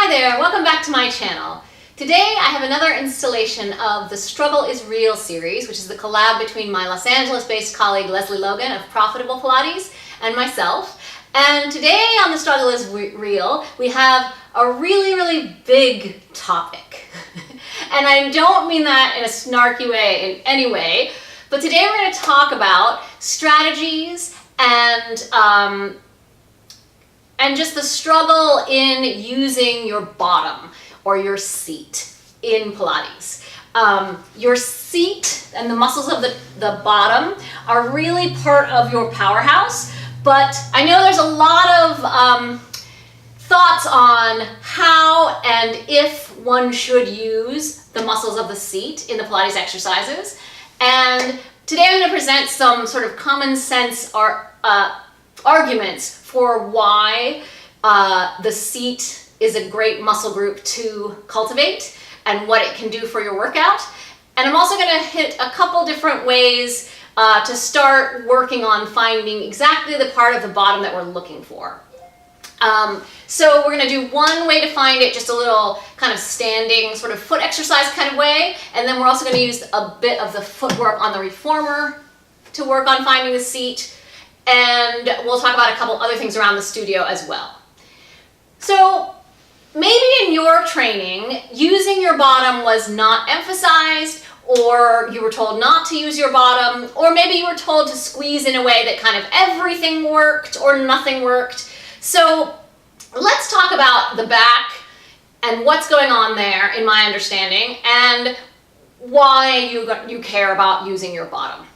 Hi there, welcome back to my channel. Today I have another installation of the Struggle is Real series, which is the collab between my Los Angeles-based colleague Lesley Logan of Profitable Pilates and myself. And today on the Struggle is Real, we have a really big topic. And I don't mean that in a snarky way in any way, but today we're going to talk about strategies and just the struggle in using your bottom or your seat in Pilates. Your seat and the muscles of the bottom are really part of your powerhouse, but I know there's a lot of thoughts on how and if one should use the muscles of the seat in the Pilates exercises. And today I'm going to present some sort of common sense arguments for why the seat is a great muscle group to cultivate and what it can do for your workout. And I'm also going to hit a couple different ways to start working on finding exactly the part of the bottom that we're looking for. So we're going to do one way to find it, just a little kind of standing sort of foot exercise kind of way, and then we're also going to use a bit of the footwork on the reformer to work on finding the seat. And we'll talk about a couple other things around the studio as well. So maybe in your training, using your bottom was not emphasized, or you were told not to use your bottom, or maybe you were told to squeeze in a way that kind of everything worked or nothing worked. So let's talk about the back and what's going on there in my understanding and why you care about using your bottom.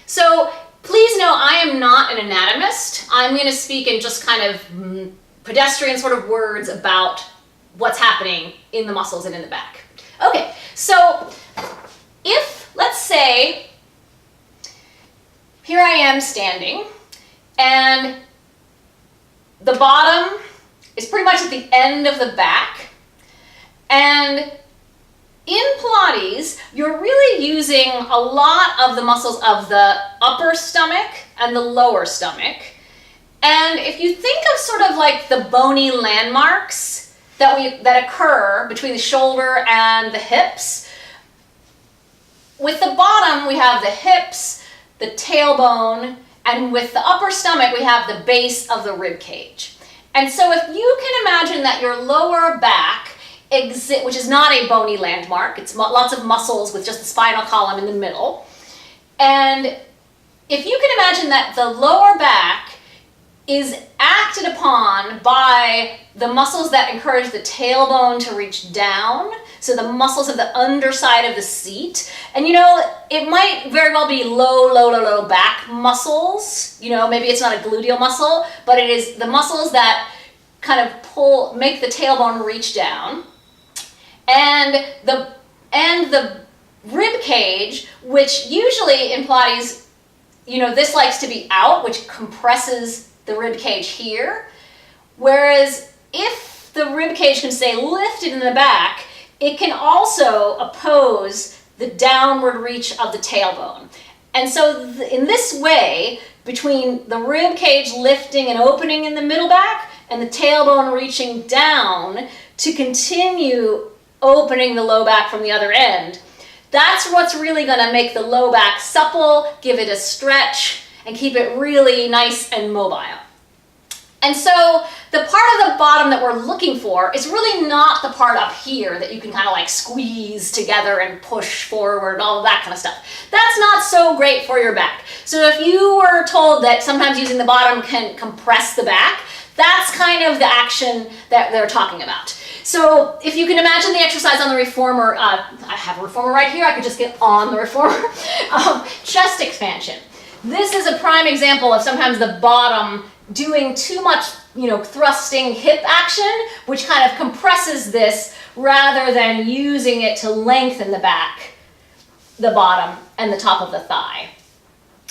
So please know I am not an anatomist. I'm going to speak in just kind of pedestrian sort of words about what's happening in the muscles and in the back. Okay, so if, let's say, here I am standing and the bottom is pretty much at the end of the back, and in Pilates, you're really using a lot of the muscles of the upper stomach and the lower stomach. And if you think of sort of like the bony landmarks that occur between the shoulder and the hips, with the bottom we have the hips, the tailbone, and with the upper stomach we have the base of the rib cage. And so if you can imagine that your lower back which is not a bony landmark, it's lots of muscles with just the spinal column in the middle. And if you can imagine that the lower back is acted upon by the muscles that encourage the tailbone to reach down, so the muscles of the underside of the seat, and you know, it might very well be low back muscles, you know, maybe it's not a gluteal muscle, but it is the muscles that kind of make the tailbone reach down. And the rib cage, which usually in Pilates, you know, this likes to be out, which compresses the rib cage here. Whereas if the rib cage can stay lifted in the back, it can also oppose the downward reach of the tailbone. And so in this way, between the rib cage lifting and opening in the middle back and the tailbone reaching down to continue opening the low back from the other end, that's what's really going to make the low back supple, give it a stretch, and keep it really nice and mobile. And so the part of the bottom that we're looking for is really not the part up here that you can kind of like squeeze together and push forward and all of that kind of stuff. That's not so great for your back. So if you were told that sometimes using the bottom can compress the back, that's kind of the action that they're talking about. So if you can imagine the exercise on the reformer, I have a reformer right here, I could just get on the reformer. Chest expansion. This is a prime example of sometimes the bottom doing too much, you know, thrusting hip action, which kind of compresses this rather than using it to lengthen the back, the bottom, and the top of the thigh.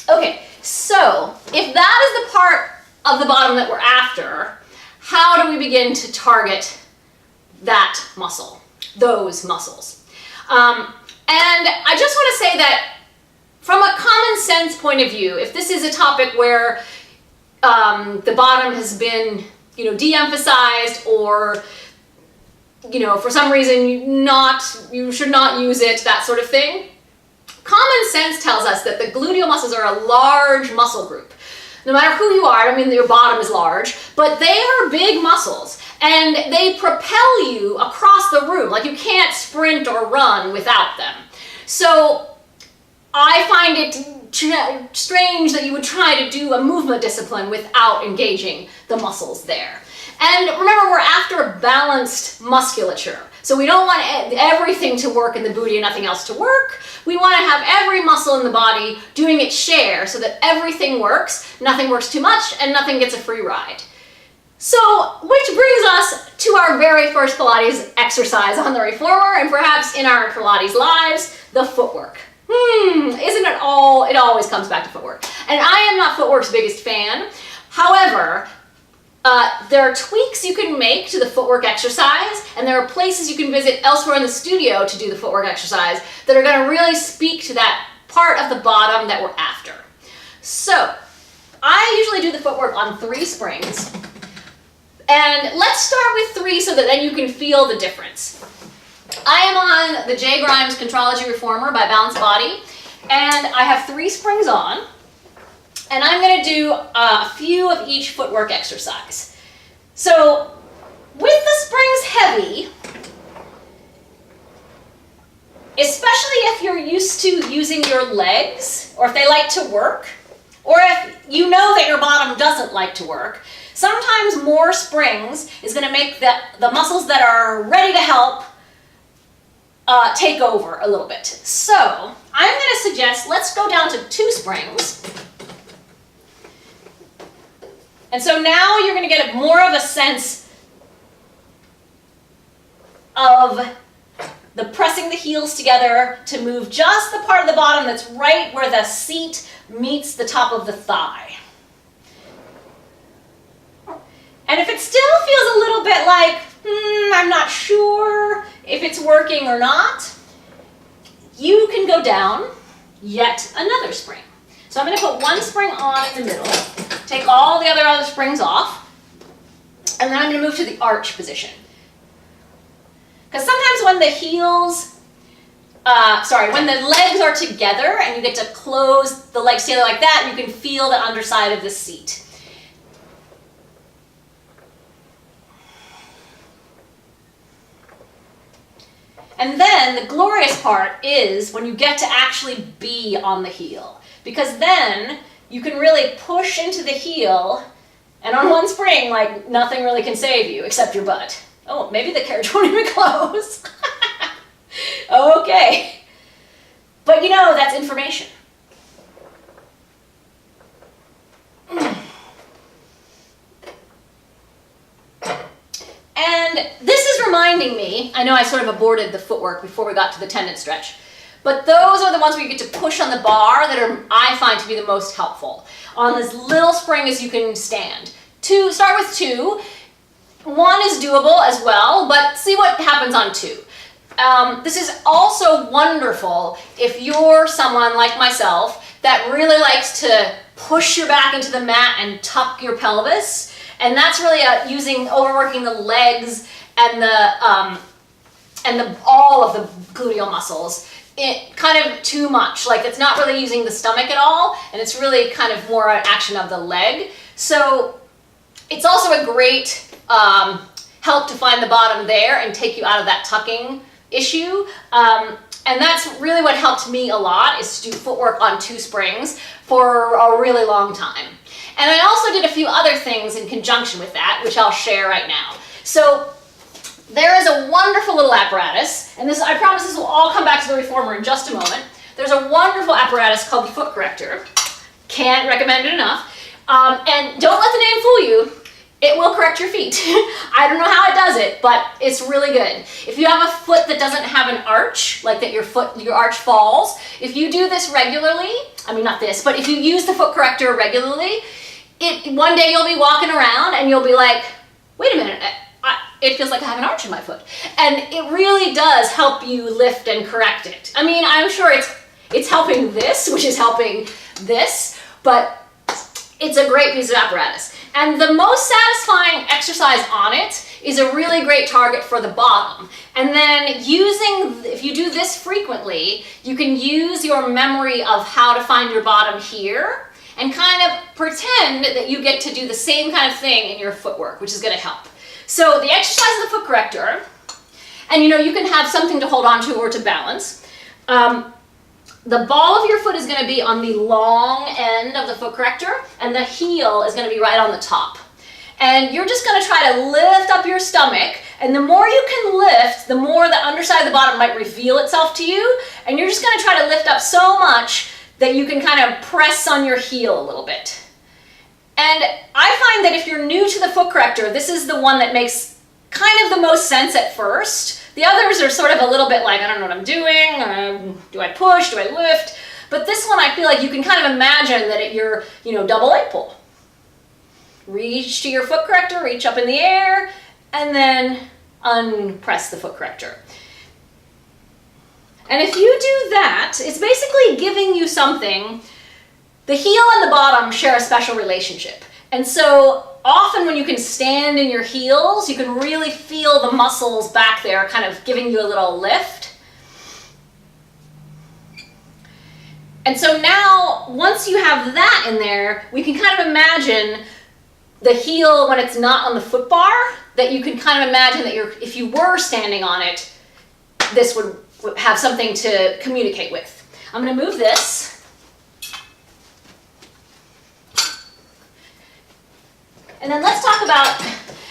Okay, so if that is the part of the bottom that we're after, how do we begin to target that muscle, those muscles? And I just want to say that from a common sense point of view, if this is a topic where the bottom has been, de-emphasized or you know, for some reason you should not use it, that sort of thing. Common sense tells us that the gluteal muscles are a large muscle group. No matter who you are, I mean, your bottom is large, but they are big muscles and they propel you across the room. Like, you can't sprint or run without them. So I find it strange that you would try to do a movement discipline without engaging the muscles there. And remember, we're after balanced musculature. So we don't want everything to work in the booty and nothing else to work. We want to have every muscle in the body doing its share so that everything works, nothing works too much, and nothing gets a free ride. So, which brings us to our very first Pilates exercise on the reformer, and perhaps in our Pilates lives, the footwork. Isn't it all, it always comes back to footwork. And I am not footwork's biggest fan. However, there are tweaks you can make to the footwork exercise, and there are places you can visit elsewhere in the studio to do the footwork exercise that are going to really speak to that part of the bottom that we're after. So, I usually do the footwork on 3 springs, and let's start with 3 so that then you can feel the difference. I am on the J. Grimes Contrology Reformer by Balanced Body, and I have 3 springs on. And I'm going to do a few of each footwork exercise. So, with the springs heavy, especially if you're used to using your legs, or if they like to work, or if you know that your bottom doesn't like to work, sometimes more springs is going to make the muscles that are ready to help take over a little bit. So, I'm going to suggest, let's go down to 2 springs. And so now you're going to get more of a sense of the pressing the heels together to move just the part of the bottom that's right where the seat meets the top of the thigh. And if it still feels a little bit like, I'm not sure if it's working or not, you can go down yet another spring. So I'm going to put 1 spring on in the middle, take all the other springs off, and then I'm going to move to the arch position. Because sometimes when the when the legs are together and you get to close the legs together like that, you can feel the underside of the seat. And then the glorious part is when you get to actually be on the heel. Because then you can really push into the heel, and on 1 spring, like, nothing really can save you except your butt. Oh, maybe the carriage won't even close. Okay. But you know, that's information. And this is reminding me, I know I sort of aborted the footwork before we got to the tendon stretch, but those are the ones where you get to push on the bar that are, I find, to be the most helpful. On as little spring as you can stand. Start with 2. 1 is doable as well, but see what happens on 2. This is also wonderful if you're someone like myself that really likes to push your back into the mat and tuck your pelvis. And that's really overworking the legs and all of the gluteal muscles. It kind of too much, like it's not really using the stomach at all, and it's really kind of more an action of the leg. So it's also a great help to find the bottom there and take you out of that tucking issue. And that's really what helped me a lot, is to do footwork on 2 springs for a really long time. And I also did a few other things in conjunction with that, which I'll share right now. So there is a wonderful little apparatus, and I promise this will all come back to the reformer in just a moment. There's a wonderful apparatus called the Foot Corrector. Can't recommend it enough. And don't let the name fool you. It will correct your feet. I don't know how it does it, but it's really good. If you have a foot that doesn't have an arch, like that your arch falls, if you do this regularly, I mean not this, but if you use the Foot Corrector regularly, one day you'll be walking around and you'll be like, wait a minute, it feels like I have an arch in my foot. And it really does help you lift and correct it. I mean, I'm sure it's helping this, which is helping this, but it's a great piece of apparatus. And the most satisfying exercise on it is a really great target for the bottom. And then if you do this frequently, you can use your memory of how to find your bottom here and kind of pretend that you get to do the same kind of thing in your footwork, which is going to help. So the exercise of the foot corrector, and you can have something to hold on to or to balance. The ball of your foot is going to be on the long end of the foot corrector, and the heel is going to be right on the top. And you're just going to try to lift up your stomach, and the more you can lift, the more the underside of the bottom might reveal itself to you, and you're just going to try to lift up so much that you can kind of press on your heel a little bit. And I find that if you're new to the foot corrector, this is the one that makes kind of the most sense at first. The others are sort of a little bit like, I don't know what I'm doing, do I push, do I lift? But this one I feel like you can kind of imagine that you're, double leg pull. Reach to your foot corrector, reach up in the air, and then unpress the foot corrector. And if you do that, it's basically giving you something. The heel and the bottom share a special relationship. And so often when you can stand in your heels, you can really feel the muscles back there kind of giving you a little lift. And so now, once you have that in there, we can kind of imagine the heel when it's not on the foot bar, that you can kind of imagine that if you were standing on it, this would have something to communicate with. I'm going to move this. And then let's talk about,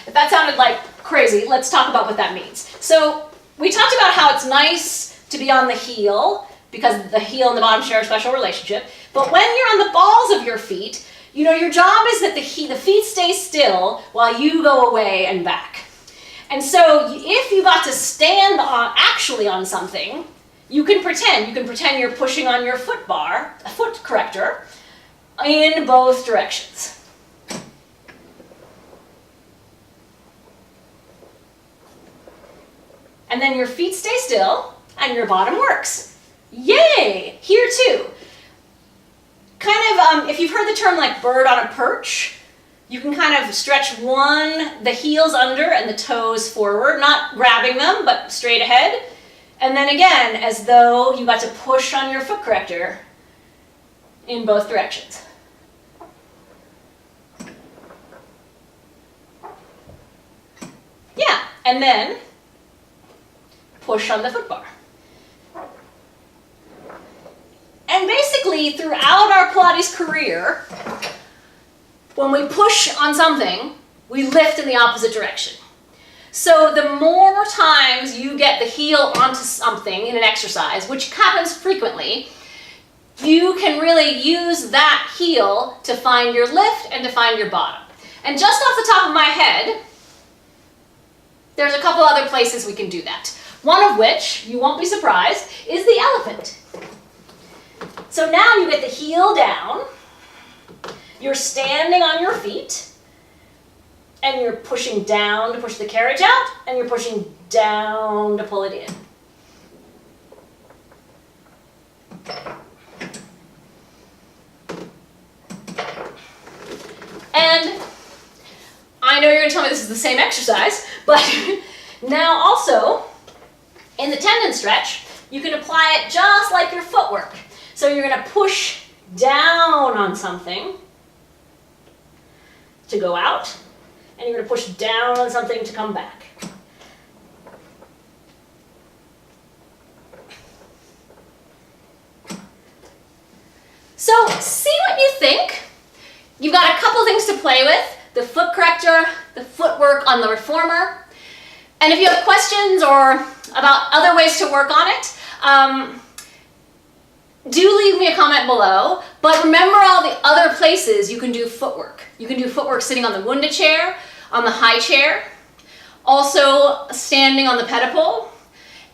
if that sounded like crazy, let's talk about what that means. So we talked about how it's nice to be on the heel because the heel and the bottom share a special relationship. But when you're on the balls of your feet, your job is that the feet stay still while you go away and back. And so if you got to stand actually on something, you can pretend you're pushing on your foot bar, a foot corrector, in both directions. And then your feet stay still and your bottom works. Yay! Here too. Kind of, if you've heard the term like bird on a perch, you can kind of stretch the heels under and the toes forward, not grabbing them, but straight ahead. And then again, as though you got to push on your foot corrector in both directions. Yeah, and then push on the foot bar. And basically, throughout our Pilates career, when we push on something, we lift in the opposite direction. So the more times you get the heel onto something in an exercise, which happens frequently, you can really use that heel to find your lift and to find your bottom. And just off the top of my head, there's a couple other places we can do that. One of which, you won't be surprised, is the elephant. So now you get the heel down, you're standing on your feet, and you're pushing down to push the carriage out, and you're pushing down to pull it in. And I know you're going to tell me this is the same exercise, but now also, in the tendon stretch, you can apply it just like your footwork. So you're going to push down on something to go out, and you're going to push down on something to come back. So see what you think. You've got a couple things to play with, the foot corrector, the footwork on the reformer. And if you have questions or about other ways to work on it, do leave me a comment below, but remember all the other places you can do footwork. You can do footwork sitting on the Wunda chair, on the high chair, also standing on the pedipole,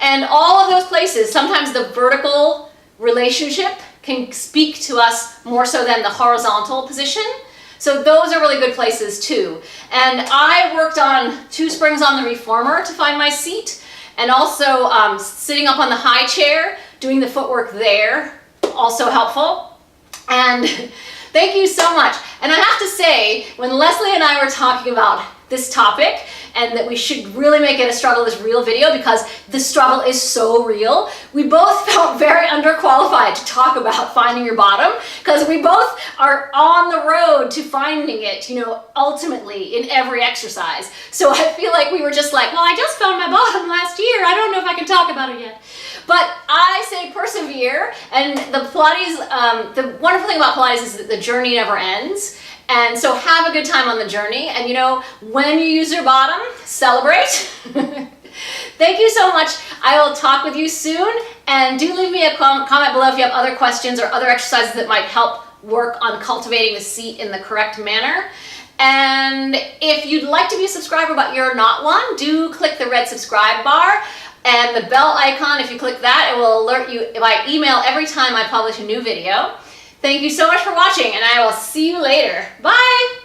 and all of those places, sometimes the vertical relationship can speak to us more so than the horizontal position. So those are really good places too. And I worked on 2 springs on the reformer to find my seat, and also sitting up on the high chair, doing the footwork there, also helpful. And thank you so much. And I have to say, when Lesley and I were talking about this topic, and that we should really make it a struggle is real video because the struggle is so real. We both felt very underqualified to talk about finding your bottom because we both are on the road to finding it, you know, ultimately in every exercise. So I feel like we were just like, well, I just found my bottom last year. I don't know if I can talk about it yet. But I say persevere, and the Pilates, the wonderful thing about Pilates is that the journey never ends. And so have a good time on the journey. And you know, when you use your bottom, celebrate. Thank you so much. I will talk with you soon. And do leave me a comment below if you have other questions or other exercises that might help work on cultivating the seat in the correct manner. And if you'd like to be a subscriber but you're not one, do click the red subscribe bar and the bell icon. If you click that, it will alert you by email every time I publish a new video. Thank you so much for watching, and I will see you later. Bye!